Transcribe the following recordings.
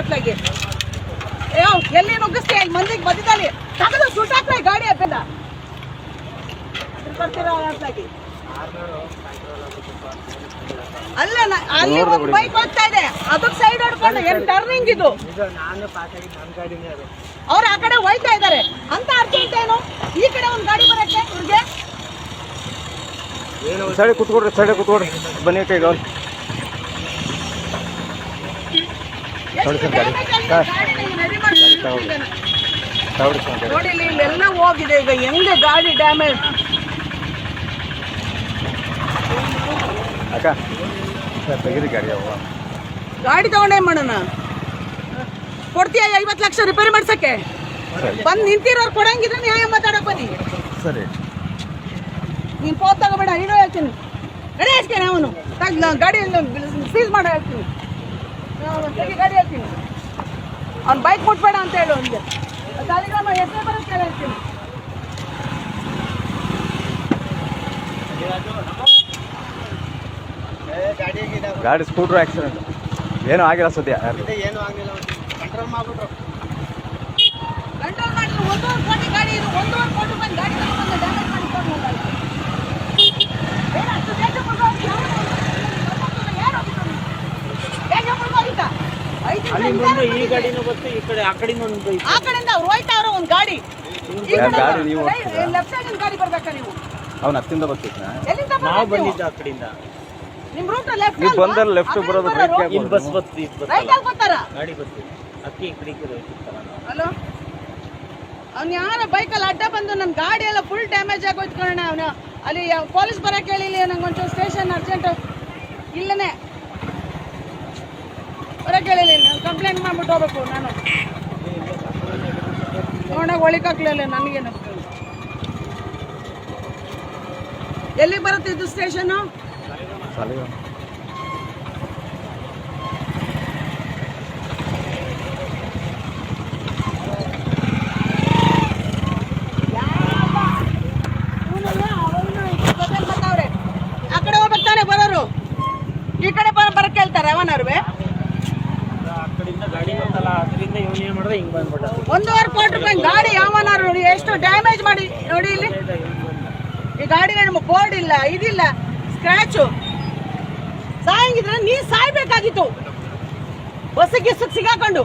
ಅಟ್ಲಾಗಿ ಎಲ್ಲಿ ನುಗ್ಗಿಸ್ತೀಯ ಮಂದಿಗೆ ಮಧ್ಯದಲ್ಲಿ ತಗದು ಸುಟ್ಟಾಕ್ಲ ಗಾಡಿ ಅಪ್ಪಲ್ಲ ಬರ್ತೀರಾ ಅಟ್ಲಾಗಿ ಅಲ್ಲ ಅಲ್ಲಿ ಒಂದು ಬೈಕ್ ಹೋಗ್ತಾ ಇದೆ ಅದಕ್ಕೆ ಸೈಡ್ ಹೊಡ್ಕೊಂಡು ಏನ್ ಟರ್ನಿಂಗ್ ಇದು ಅವ್ರು ಆ ಕಡೆ ಹೋಯ್ತಾ ಇದಾರೆ ಅಂತ ಅರ್ಜೆಂಟ್ ಏನು ಈ ಕಡೆ ಒಂದು ಗಾಡಿ ಬರಕ್ಕೆ ಇವ್ರಿಗೆ ಸೈಡ್ ಕೂತ್ಕೊಡ್ರಿ ಬನ್ನಿ ಕೈ ಗಾಲ್ ನೋಡಿ ಇಲ್ಲೆಲ್ಲ ಹೋಗಿದೆ ಈಗ ಹೆಂಗೆ ಗಾಡಿ ಡ್ಯಾಮೇಜ್ ಅಕ್ಕ ತೆಗೀರಿ ಗಾಡಿ ತಗೊಂಡೇನ್ ಮಾಡೋಣ ಕೊಡ್ತೀಯ 50 ಲಕ್ಷ ರಿಪೇರಿ ಮಾಡ್ಸಕ್ಕೆ ಬಂದು ನಿಂತಿರೋರು ಕೊಡಂಗಿದ್ರೆ ನ್ಯಾಯ ಮಾತಾಡಕ್ ಬನ್ನಿ ಸರಿ ನೀನ್ ಫೋನ್ ತಗೋಬೇಡ ಇಡೋ ಹೇಳ್ತೀನಿ ಗಾಡಿ ಹಾಕ್ತೇನೆ ಅವನು ಗಾಡಿ ಸೀಸ್ ಮಾಡೋ ಹೇಳ್ತೀನಿ ಗಾಡಿ ಹೇಳ್ತೀನಿ ಅವ್ನು ಬೈಕ್ ಮುಟ್ಬೇಡ ಅಂತ ಹೇಳು ಅವನಿಗೆ ಸಾಲಿಗ್ರಾಮ ಹೆಸರು ಬರುತ್ತೆ ಹೇಳ್ತೀನಿ ಗಾಡಿ ಸ್ಕೂಟ್ರ್ ಆಕ್ಸಿಡೆಂಟ್ ಏನೂ ಆಗಿಲ್ಲ ಸದ್ಯ ಏನು ಆಗಿಲ್ಲ ಕಂಟ್ರೋಲ್ ಮಾಡ್ಬಿಟ್ರು ಕಂಟ್ರೋಲ್ ಮಾಡಿ 1.5 ಕೋಟಿ ಗಾಡಿ ಇದು 1.5 ಕೋಟಿ ರೂಪಾಯಿ ಗಾಡಿ ತಗೊಂಡು ಡ್ಯಾಮೇಜ್ ಮಾಡಿಕೊಂಡು ಈ ಗಾಡಿನೂ ಗೊತ್ತು ಈ ಕಡೆ ಆ ಕಡೆಯಿಂದ ಒಂದು ಆ ಕಡೆಯಿಂದ ಅವ್ರು ಹೋಯ್ತಾವ್ರೆ ಒಂದು ಗಾಡಿ ಲೆಫ್ಟ್ ಸೈಡ್ ಗಾಡಿ ಬರ್ಬೇಕಾ ನೀವು ಅವ್ನು ಹತ್ತಿಂದ ಬರ್ತಿದ್ನ ಎಲ್ಲಿಂದ ನಾವು ಬಂದಿದ್ದ ಆ ಕಡೆಯಿಂದ ನಿಮ್ಮ ರೂಟ್ ಲೆಫ್ಟ್ ನೀವು ಬಂದ್ರೆ ಲೆಫ್ಟ್ ಬರೋದು ಇಲ್ಲಿ ಬಸ್ ಬರ್ತಿ ರೈಟ್ ಅಲ್ಲಿ ಬರ್ತಾರ ಗಾಡಿ ಬರ್ತಿ ಅಕ್ಕಿ ಈ ಕಡೆ ಹಲೋ ಅವ್ನು ಯಾರ ಬೈಕಲ್ಲಿ ಅಡ್ಡ ಬಂದು ನನ್ನ ಗಾಡಿ ಎಲ್ಲ ಫುಲ್ ಡ್ಯಾಮೇಜ್ ಆಗೋಯ್ತು ಕಣ ಅವನು ಅಲ್ಲಿ ಪೊಲೀಸ್ ಬರಕ್ಕೆ ಹೇಳಿಲ್ಲ ನಂಗೆ ಒಂಚೂರು ಸ್ಟೇಷನ್ ಅರ್ಜೆಂಟ್ ಇಲ್ಲನೇ ಬರಕ್ಕೆ ಹೇಳಿಲ್ಲ ನಾನು ಕಂಪ್ಲೇಂಟ್ ಮಾಡ್ಬಿಟ್ಟು ಹೋಗ್ಬೇಕು ನಾನು ನೋಡಾಗ ಒಳಿಕಾಗ್ಲಿಲ್ಲ ನನಗೇನು ಎಲ್ಲಿಗೆ ಬರುತ್ತೆ ಇದು ಸ್ಟೇಷನು ಆ ಕಡೆ ಹೋಗ್ಬೇಕು ತಾನೆ ಬರೋರು ಈ ಕಡೆ ಬರಕ್ಕೆ ಹೇಳ್ತಾರೆ ಅವನರ್ವೆ ಗಾಡಿ ಬಂತಲ್ಲ ಅದರಿಂದ ಇವನು ಏನು ಮಾಡಿದ್ರೆ ಹಿಂಗೆ ಬಂದ್ಬಿಟ್ಟ 1.5 ಕೋಟಿ ರೂಪಾಯಿ ಗಾಡಿ ಯಾವನಾರು ನೋಡಿ ಎಷ್ಟು ಡ್ಯಾಮೇಜ್ ಮಾಡಿ ನೋಡಿ ಇಲ್ಲಿ ಈ ಗಾಡಿಗೆ ನಮ್ಮ ಬೋರ್ಡ್ ಇಲ್ಲ ಇದಿಲ್ಲ ಸ್ಕ್ರಾಚು ಸಾಯಂಗಿದ್ರೆ ನೀ ಸಾಯ್ಬೇಕಾಗಿತ್ತು ಬಸ್ಸಿಗೆ ಸಿಗಾಕೊಂಡು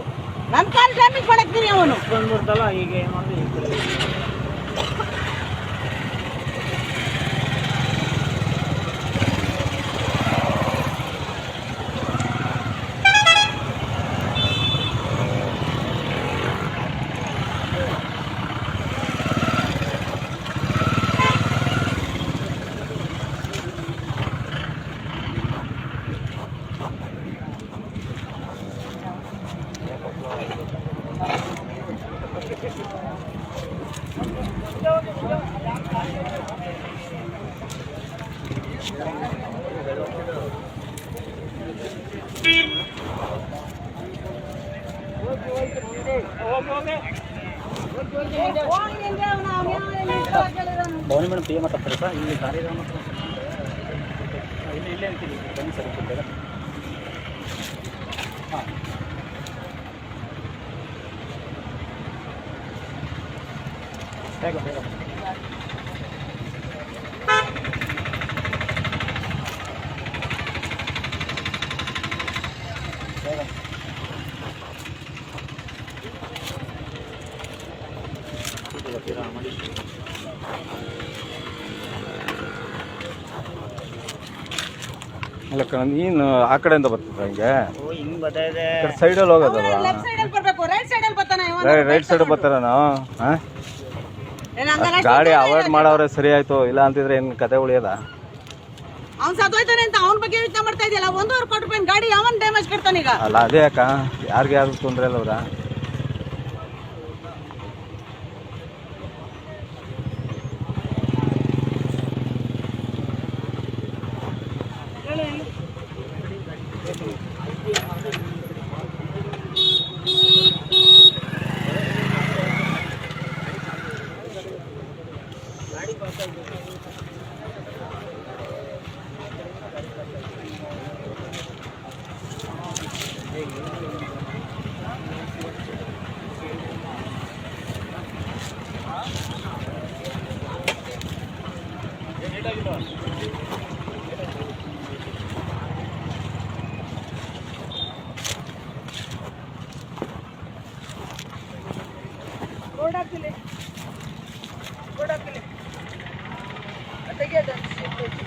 ನನ್ನ ಕಾರ್ ಡ್ಯಾಮೇಜ್ ಮಾಡಕ್ತೀನಿ ಅವನು ಬಂದ್ಬಿಡ್ತಲ್ಲ ಈಗ ಏನು ಮಾಡಿದ್ರೆ ಭವನಿ ಮೇಡಮ್ ಪಿ ಮಾತಾಡ್ತಾರೆ ಸರ್ ಇಲ್ಲಿ ಕಾರ್ಯಕ್ರಮ ಇಲ್ಲೇ ಅಂತೀನಿ ಬನ್ನಿ ಸರ್ ಹಾಂ ಬೇಗ ಬೇಗ ಅಲ್ಲ ಕಣ ನೀನು ಆ ಕಡೆಯಿಂದ ಬರ್ತಿದ್ರ ಹಿಂಗೆ ಹಿಂಗೆ ಬರ್ತದೆ ಸೈಡಲ್ಲಿ ಹೋಗೋದಲ್ಲ ಲೆಫ್ಟ್ ಸೈಡ್ ಅಲ್ಲಿ ಬರಬೇಕು ರೈಟ್ ಸೈಡ್ ಅಲ್ಲಿ ಬರ್ತಾನೆ ರೈಟ್ ಸೈಡ್ ಬರ್ತಾರ ನಾವು ಗಾಡಿ ಅವಾಯ್ಡ್ ಮಾಡವ್ರೆ ಸರಿ ಆಯ್ತು ಇಲ್ಲ ಅಂತಿದ್ರೆ ಏನು ಕತೆ ಉಳಿಯೋದ ಅವ್ನು ಸತ್ತೋಯ್ತಾನೆ ಅಂತ ಅವನ ಬಗ್ಗೆ ಯೋಚನೆ ಮಾಡ್ತಾ ಇದೆಯಲ್ಲ 1.5 ಕೋಟಿ ರೂಪಾಯಿ ಗಾಡಿ ಯಾವನ್ ಡ್ಯಾಮೇಜ್ ಕೊಡ್ತಾನೆ ಈಗ ಅಲ್ಲ ಅದೇ ಅಕ್ಕ ಯಾರಿಗೆ ಯಾರು ತೊಂದರೆ ಇಲ್ಲ ಅವ್ರ ರೋಡ್ ಹಾಕಿಲ್ಲ ತೆಗಿಯೋದು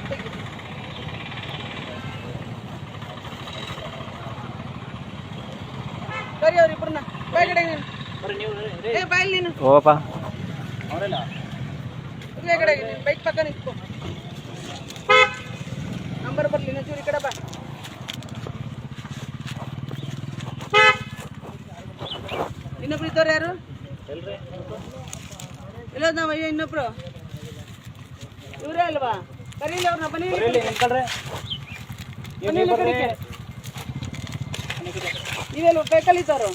ತೆಗಿ ಕರಿ ಅವ್ರಿಬ್ರನ್ನ ಬಾಯ್ ಕಡೆ ನೀನು ಏ ಬಾಯ್ ನೀನು ಹೋಗಪ್ಪ. ಅವರೆಲ್ಲ ಇದೇ ಕಡೆಗೆ ನೀನು ಬೈಕ್ ಪಕ್ಕ ನಿಂತ್ಕೊ ನಂಬರ್ ಬರ್ಲಿ ಇನ್ನೊಂಚೂರು ಈ ಕಡೆ ಬಾ ಇನ್ನೊಬ್ರು ಇದ್ದವ್ರು ಯಾರು ಇಲ್ಲ ನಾವು ಅಯ್ಯೋ ಇನ್ನೊಬ್ರು ಇವರೇ ಅಲ್ವಾ ಕರೀಲಿ ಅವ್ರನ್ನ ಬನ್ನಿ ನೀವೆಲ್ಲ ಬೈಕಲ್ಲಿ ಇದ್ದವರು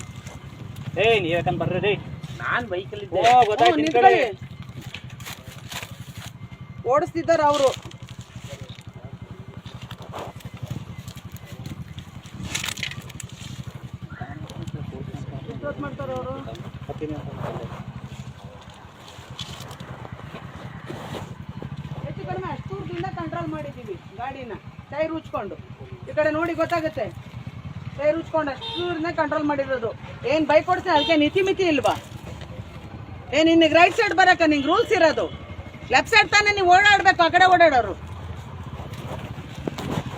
ನೀವ್ ಯಾಕಂದ್ ಬರ್ರಿ ರೀ ನಾನ್ ಬೈಕಲ್ಲಿ ನಿಂತ್ಕೊಳ್ಳಿ ಓಡಿಸ್ತಿದ್ದಾರೆ ಅವರು ಮಾಡ್ತಾರೆ ಅವರು ಹೆಚ್ಚು ಕಡಿಮೆ ಅಷ್ಟು ದೂರದಿಂದ ಕಂಟ್ರೋಲ್ ಮಾಡಿದ್ದೀವಿ ಗಾಡಿನ ಟೈರ್ ಉಚ್ಕೊಂಡು ಈ ಕಡೆ ನೋಡಿ ಗೊತ್ತಾಗುತ್ತೆ ಟೈರ್ ಉಚ್ಕೊಂಡು ಅಷ್ಟು ದೂರದಿಂದ ಕಂಟ್ರೋಲ್ ಮಾಡಿರೋದು ಏನ್ ಬೈಕ್ ಓಡಿಸ್ತೀನಿ ಅದಕ್ಕೆ ಮಿತಿ ಇಲ್ವಾ ಏನ್ ನಿನ್ಗೆ ರೈಟ್ ಸೈಡ್ ಬರಕ ನಿಂಗೆ ರೂಲ್ಸ್ ಇರೋದು ಲೆಫ್ಟ್ ಸೈಡ್ ತಾನೇ ನೀವು ಓಡಾಡ್ಬೇಕು ಆ ಕಡೆ ಓಡಾಡೋರು